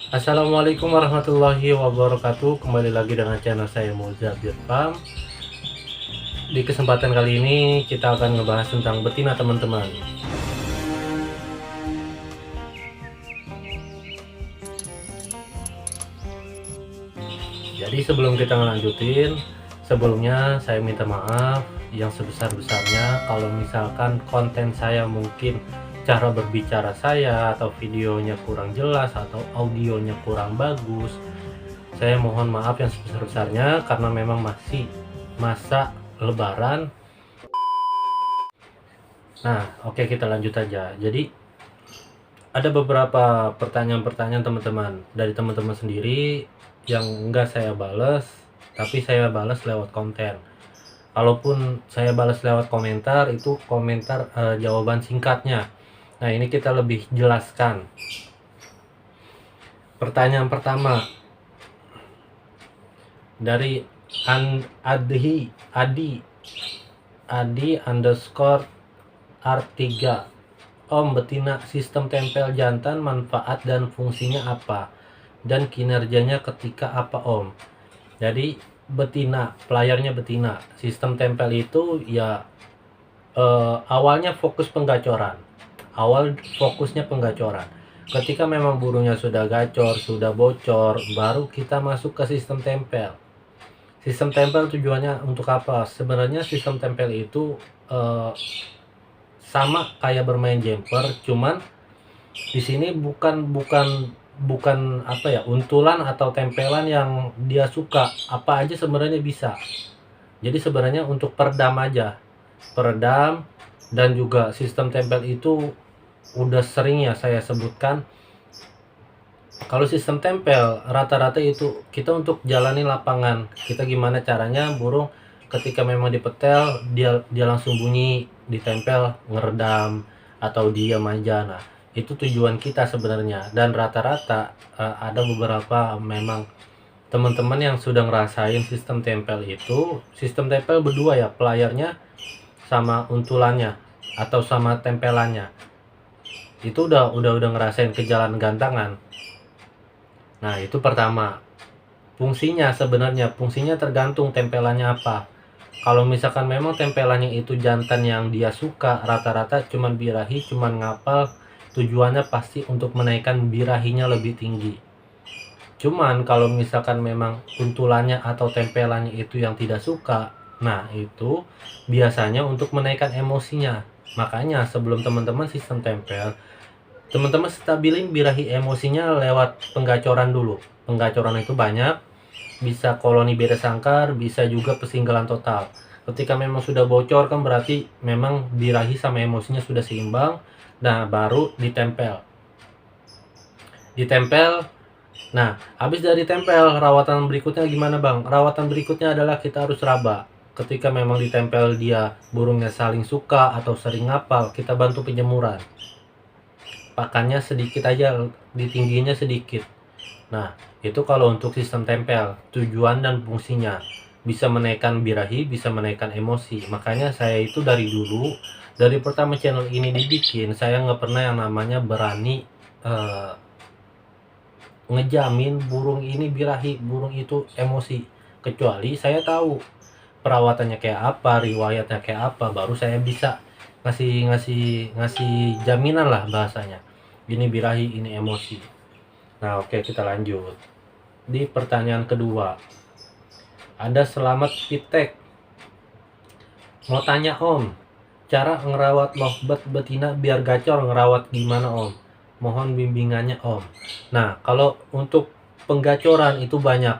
Assalamualaikum warahmatullahi wabarakatuh. Kembali lagi dengan channel saya Moza Farm. Di kesempatan kali ini kita akan ngebahas tentang betina, teman-teman. Jadi sebelum kita ngelanjutin, sebelumnya saya minta maaf yang sebesar-besarnya kalau misalkan konten saya mungkin cara berbicara saya atau videonya kurang jelas atau audionya kurang bagus. Saya mohon maaf yang sebesar-besarnya karena memang masih masa lebaran. Nah, oke, kita lanjut aja. Jadi ada beberapa pertanyaan-pertanyaan teman-teman dari teman-teman sendiri yang enggak saya bales, tapi saya balas lewat konten. Kalaupun saya balas lewat komentar, itu komentar jawaban singkatnya. Nah, ini kita lebih jelaskan. Pertanyaan pertama dari Adi underscore R3. Om, betina sistem tempel jantan manfaat dan fungsinya apa? Dan kinerjanya ketika apa, Om? Jadi betina, pelayarnya betina. Sistem tempel itu ya awalnya fokus penggacoran. Awal fokusnya penggacoran. Ketika memang burungnya sudah gacor, sudah bocor, baru kita masuk ke sistem tempel. Sistem tempel tujuannya untuk apa? Sebenarnya sistem tempel itu sama kayak bermain jumper, cuman di sini bukan apa ya, untulan atau tempelan yang dia suka, apa aja sebenarnya bisa. Jadi sebenarnya untuk peredam aja, peredam. Dan juga sistem tempel itu udah sering ya saya sebutkan. Kalau sistem tempel rata-rata itu kita untuk jalani lapangan, kita gimana caranya burung ketika memang dipetel dia langsung bunyi, ditempel ngeredam atau diam aja. Nah, itu tujuan kita sebenarnya. Dan rata-rata ada beberapa memang teman-teman yang sudah ngerasain sistem tempel itu. Sistem tempel berdua ya, pelayarnya sama untulannya atau sama tempelannya. Itu udah ngerasain ke jalan gantangan. Nah, itu pertama. Fungsinya tergantung tempelannya apa. Kalau misalkan memang tempelannya itu jantan yang dia suka, rata-rata cuman birahi, cuman ngapal, tujuannya pasti untuk menaikkan birahinya lebih tinggi. Cuman kalau misalkan memang untulannya atau tempelannya itu yang tidak suka, nah itu biasanya untuk menaikkan emosinya. Makanya sebelum teman-teman sistem tempel, teman-teman stabilin birahi emosinya lewat penggacoran dulu. Penggacoran itu banyak, bisa koloni beda sangkar, bisa juga pesinggalan total. Ketika memang sudah bocor kan berarti memang birahi sama emosinya sudah seimbang. Nah, baru ditempel. Nah, habis dari tempel, rawatan berikutnya gimana, Bang? Rawatan berikutnya adalah kita harus raba. Ketika memang ditempel dia burungnya saling suka atau sering ngapal, kita bantu penjemuran. Pakannya sedikit aja, ditingginya sedikit. Nah, itu kalau untuk sistem tempel, tujuan dan fungsinya bisa menaikkan birahi, bisa menaikkan emosi. Makanya saya itu dari dulu, dari pertama channel ini dibikin, saya nggak pernah yang namanya berani ngejamin burung ini birahi, burung itu emosi. Kecuali saya tahu perawatannya kayak apa, riwayatnya kayak apa, baru saya bisa ngasih ngasih ngasih jaminan lah bahasanya. Ini birahi, ini emosi. Nah, oke, kita lanjut. Di pertanyaan kedua, ada Selamat Pitek. Mau tanya, Om, cara ngerawat lovebird betina biar gacor ngerawat gimana, Om? Mohon bimbingannya, Om. Nah, kalau untuk penggacoran itu banyak.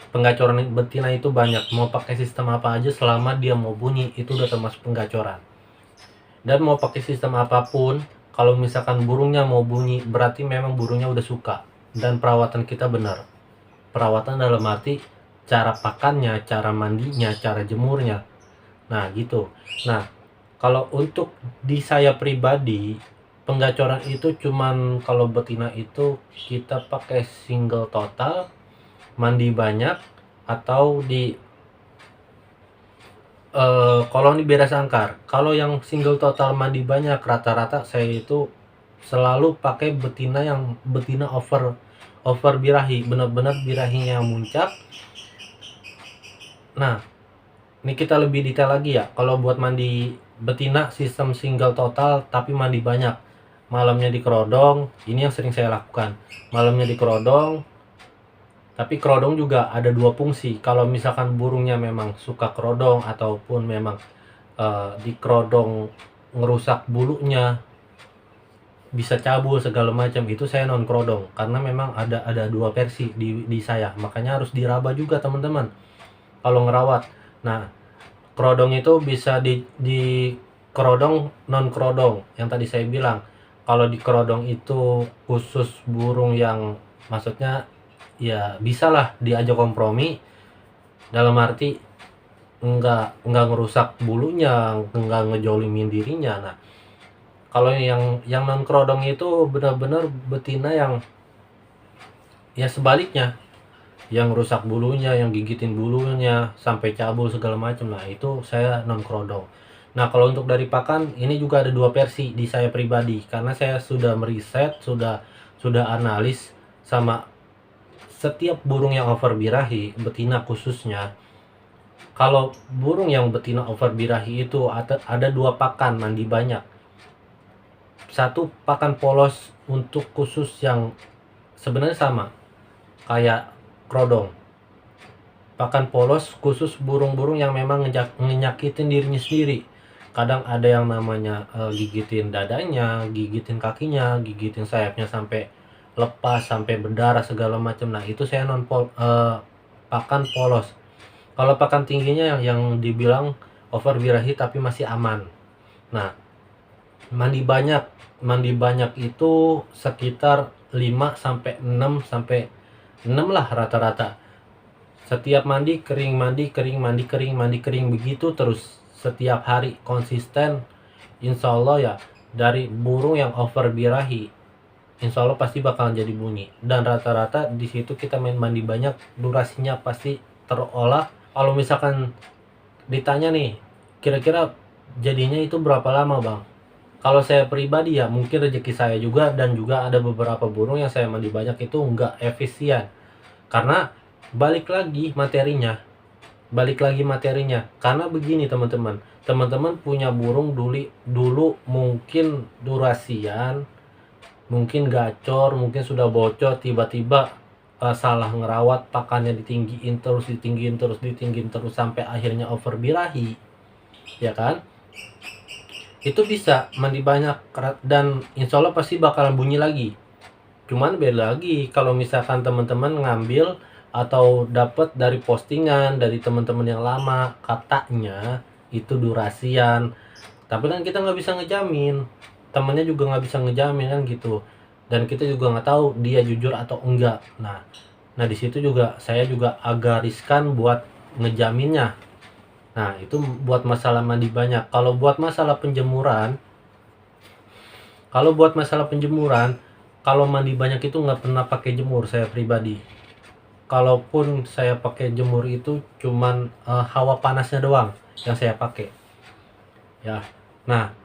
Penggacoran betina itu banyak. Mau pakai sistem apa aja selama dia mau bunyi, itu udah termasuk penggacoran. Dan mau pakai sistem apapun, kalau misalkan burungnya mau bunyi, berarti memang burungnya udah suka. Dan perawatan kita benar. Perawatan dalam arti cara pakannya, cara mandinya, cara jemurnya. Nah, gitu. Nah, kalau untuk di saya pribadi, penggacoran itu cuman kalau betina itu kita pakai single total, mandi banyak, atau di koloni beda sangkar. Kalau yang single total mandi banyak, rata-rata saya itu selalu pakai betina yang betina over birahi, benar-benar birahinya muncak. Nah, ini kita lebih detail lagi ya. Kalau buat mandi betina sistem single total tapi mandi banyak. Malamnya di kerodong, ini yang sering saya lakukan. Malamnya di kerodong, tapi kerodong juga ada dua fungsi. Kalau misalkan burungnya memang suka kerodong ataupun memang di kerodong ngerusak bulunya, bisa cabul segala macam, itu saya non kerodong karena memang ada dua versi di saya. Makanya harus diraba juga teman-teman kalau ngerawat. Nah, kerodong itu bisa di kerodong non kerodong yang tadi saya bilang. Kalau di kerodong itu khusus burung yang maksudnya ya bisalah diajak kompromi, dalam arti enggak ngerusak bulunya, enggak ngejolimin dirinya. Nah, kalau yang non kerodong itu benar-benar betina yang ya sebaliknya, yang rusak bulunya, yang gigitin bulunya sampai cabul segala macam. Nah, itu saya non kerodong. Nah, kalau untuk dari pakan ini juga ada dua versi di saya pribadi karena saya sudah meriset, sudah analis sama setiap burung yang over birahi, betina khususnya. Kalau burung yang betina over birahi itu ada dua pakan mandi banyak. Satu pakan polos untuk khusus yang sebenarnya sama kayak kerodong. Pakan polos khusus burung-burung yang memang nyakitin dirinya sendiri. Kadang ada yang namanya gigitin dadanya, gigitin kakinya, gigitin sayapnya sampai lepas, sampai berdarah segala macam. Nah, itu saya pakan polos. Kalau pakan tingginya yang dibilang over birahi tapi masih aman. Nah, mandi banyak itu sekitar 5 sampai 6 sampai 6 lah rata-rata. Setiap mandi kering, mandi kering, mandi kering, mandi kering, begitu terus setiap hari konsisten. Insya Allah ya, dari burung yang over birahi insya Allah pasti bakalan jadi bunyi. Dan rata-rata di situ kita main mandi banyak, durasinya pasti terolah. Kalau misalkan ditanya nih, kira-kira jadinya itu berapa lama bang? Kalau saya pribadi ya mungkin rezeki saya juga, dan juga ada beberapa burung yang saya mandi banyak itu nggak efisien. Karena balik lagi materinya. Karena begini teman-teman, teman-teman punya burung dulu mungkin durasian, mungkin gacor, mungkin sudah bocor, tiba-tiba salah ngerawat, pakannya ditinggiin terus sampai akhirnya over birahi, ya kan? Itu bisa mandi banyak dan insya Allah pasti bakalan bunyi lagi. Cuman beda lagi kalau misalkan teman-teman ngambil atau dapat dari postingan dari teman-teman yang lama, katanya itu durasian. Tapi kan kita nggak bisa ngejamin, temennya juga nggak bisa ngejamin kan gitu. Dan kita juga nggak tahu dia jujur atau enggak. Nah di situ juga saya juga agak riskan buat ngejaminnya. Nah, itu buat masalah mandi banyak. Kalau buat masalah penjemuran, kalau mandi banyak itu nggak pernah pakai jemur saya pribadi. Kalaupun saya pakai jemur itu cuman hawa panasnya doang yang saya pakai. Ya. Nah,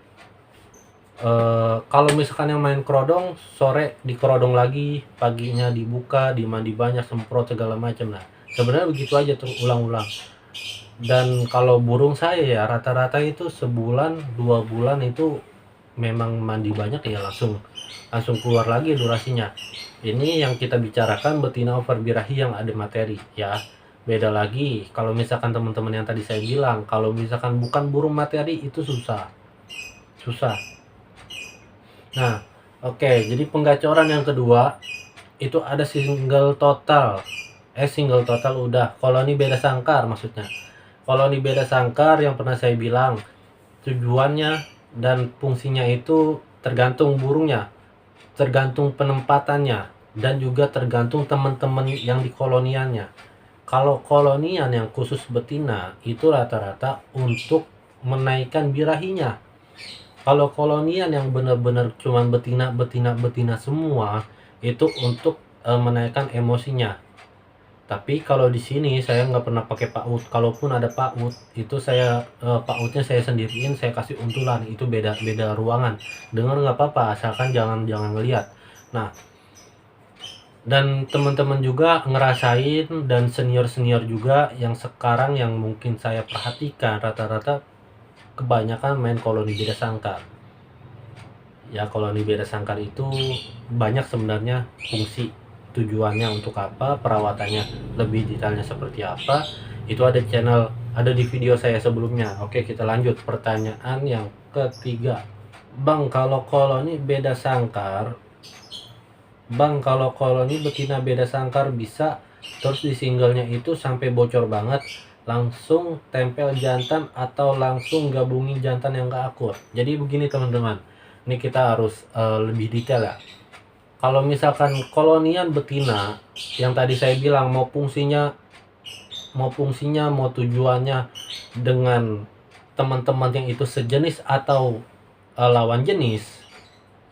kalau misalkan yang main kerodong, sore di kerodong lagi, paginya dibuka, dimandi banyak, semprot segala macam. Nah, sebenarnya begitu aja tuh ulang-ulang. Dan kalau burung saya ya rata-rata itu sebulan 2 bulan itu memang mandi banyak ya langsung keluar lagi durasinya. Ini yang kita bicarakan betina over birahi yang ada materi ya. Beda lagi kalau misalkan teman-teman yang tadi saya bilang, kalau misalkan bukan burung materi itu susah. Nah, oke, jadi penggacoran yang kedua itu ada single total udah. Koloni beda sangkar maksudnya. Koloni beda sangkar yang pernah saya bilang, tujuannya dan fungsinya itu tergantung burungnya, tergantung penempatannya, dan juga tergantung teman-teman yang di koloniannya. Kalau kolonian yang khusus betina itu rata-rata untuk menaikkan birahinya. Kalau kolonian yang benar-benar cuman betina semua itu untuk menaikkan emosinya. Tapi kalau di sini saya nggak pernah pakai PAUD. Kalaupun ada PAUD, itu saya PAUDnya saya sendiriin, saya kasih untulan. Itu beda beda ruangan. Dengar nggak apa-apa, asalkan jangan jangan ngelihat. Nah, dan teman-teman juga ngerasain, dan senior-senior juga yang sekarang yang mungkin saya perhatikan rata-rata kebanyakan main koloni beda sangkar. Ya, koloni beda sangkar itu banyak sebenarnya fungsi, tujuannya untuk apa, perawatannya lebih detailnya seperti apa, itu ada channel, ada di video saya sebelumnya. Oke, kita lanjut pertanyaan yang ketiga. Bang, kalau koloni beda sangkar betina beda sangkar bisa terus di singlenya itu sampai bocor banget, langsung tempel jantan atau langsung gabungin jantan yang gak akur? Jadi begini teman-teman, ini kita harus lebih detail ya. Kalau misalkan kolonian betina yang tadi saya bilang, mau fungsinya mau tujuannya dengan teman-teman yang itu sejenis atau lawan jenis,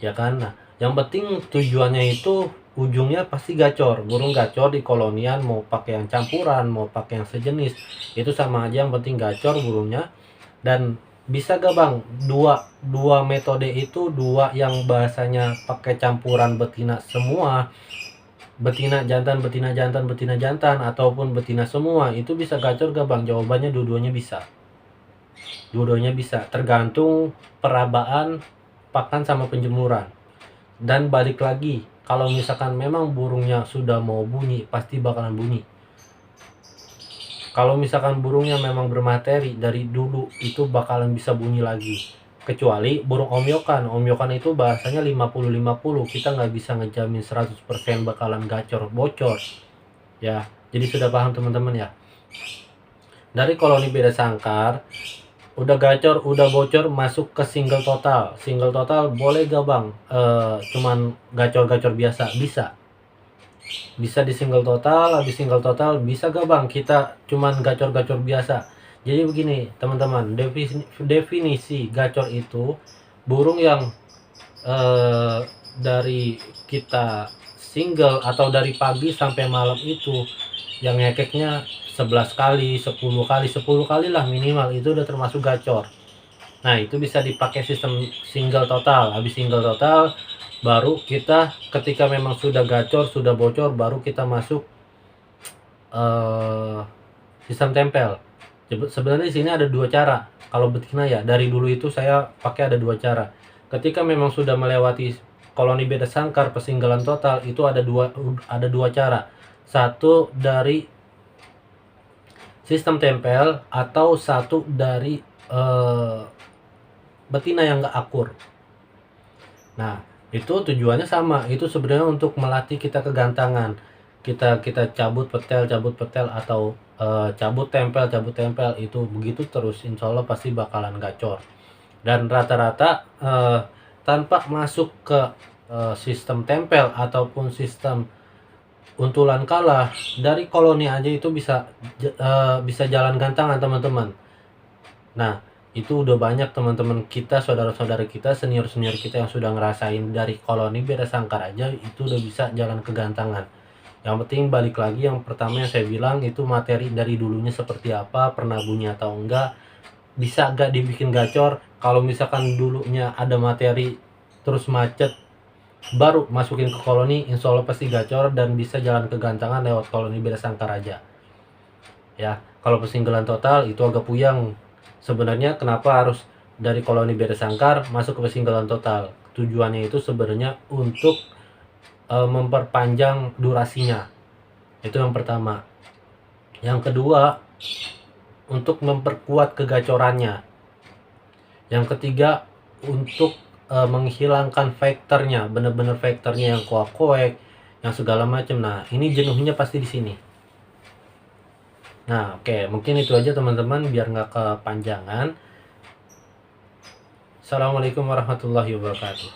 ya kan. Nah, yang penting tujuannya itu ujungnya pasti gacor, burung gacor di kolonian, mau pakai yang campuran mau pakai yang sejenis, itu sama aja, yang penting gacor burungnya. Dan bisa gak bang, dua metode itu, dua yang bahasanya pakai campuran betina semua, betina jantan betina jantan betina jantan, ataupun betina semua, itu bisa gacor gak bang? Jawabannya dua-duanya bisa. Dua-duanya bisa, tergantung perabaan, pakan, sama penjemuran. Dan balik lagi, kalau misalkan memang burungnya sudah mau bunyi, pasti bakalan bunyi. Kalau misalkan burungnya memang bermateri dari dulu, itu bakalan bisa bunyi lagi. Kecuali burung omyokan. Omyokan itu bahasanya 50-50, kita nggak bisa ngejamin 100% bakalan gacor bocor ya. Jadi sudah paham teman-teman ya. Dari koloni beda sangkar, udah gacor udah bocor, masuk ke single total. Single total boleh gak bang cuman gacor-gacor biasa? Bisa di single total. Habis single total bisa gak bang kita cuman gacor-gacor biasa? Jadi begini teman-teman, definisi gacor itu burung yang dari kita single atau dari pagi sampai malam itu yang ngekeknya 11 kali, 10 kali, 10 kali lah minimal, itu udah termasuk gacor. Nah, itu bisa dipakai sistem single total. Habis single total, baru kita ketika memang sudah gacor, sudah bocor, baru kita masuk sistem tempel. Sebenarnya di sini ada dua cara. Kalau betina ya, dari dulu itu saya pakai ada dua cara. Ketika memang sudah melewati koloni beda sangkar persinggalan total, itu ada dua cara. Satu dari sistem tempel, atau satu dari betina yang gak akur. Nah, itu tujuannya sama. Itu sebenarnya untuk melatih kita kegantangan. Kita cabut petel, atau cabut tempel, itu begitu terus, insya Allah pasti bakalan gacor. Dan rata-rata tanpa masuk ke sistem tempel ataupun sistem untulan kalah, dari koloni aja itu bisa jalan gantangan teman-teman. Nah, itu udah banyak teman-teman kita, saudara-saudara kita, senior-senior kita yang sudah ngerasain dari koloni beda sangkar aja itu udah bisa jalan kegantangan. Yang penting balik lagi, yang pertama yang saya bilang itu materi dari dulunya seperti apa, pernah bunyi atau enggak, bisa gak dibikin gacor. Kalau misalkan dulunya ada materi terus macet, baru masukin ke koloni, insya Allah pasti gacor dan bisa jalan kegantangan lewat koloni beda sangkar aja ya. Kalau persinggalan total itu agak puyang sebenarnya, kenapa harus dari koloni beda sangkar masuk ke persinggalan total? Tujuannya itu sebenarnya untuk memperpanjang durasinya, itu yang pertama. Yang kedua, untuk memperkuat kegacorannya. Yang ketiga, untuk menghilangkan faktornya, bener-bener faktornya yang koak-koek, yang segala macam. Nah, ini jenuhnya pasti di sini. Nah, oke, mungkin itu aja teman-teman biar nggak kepanjangan. Assalamualaikum warahmatullahi wabarakatuh.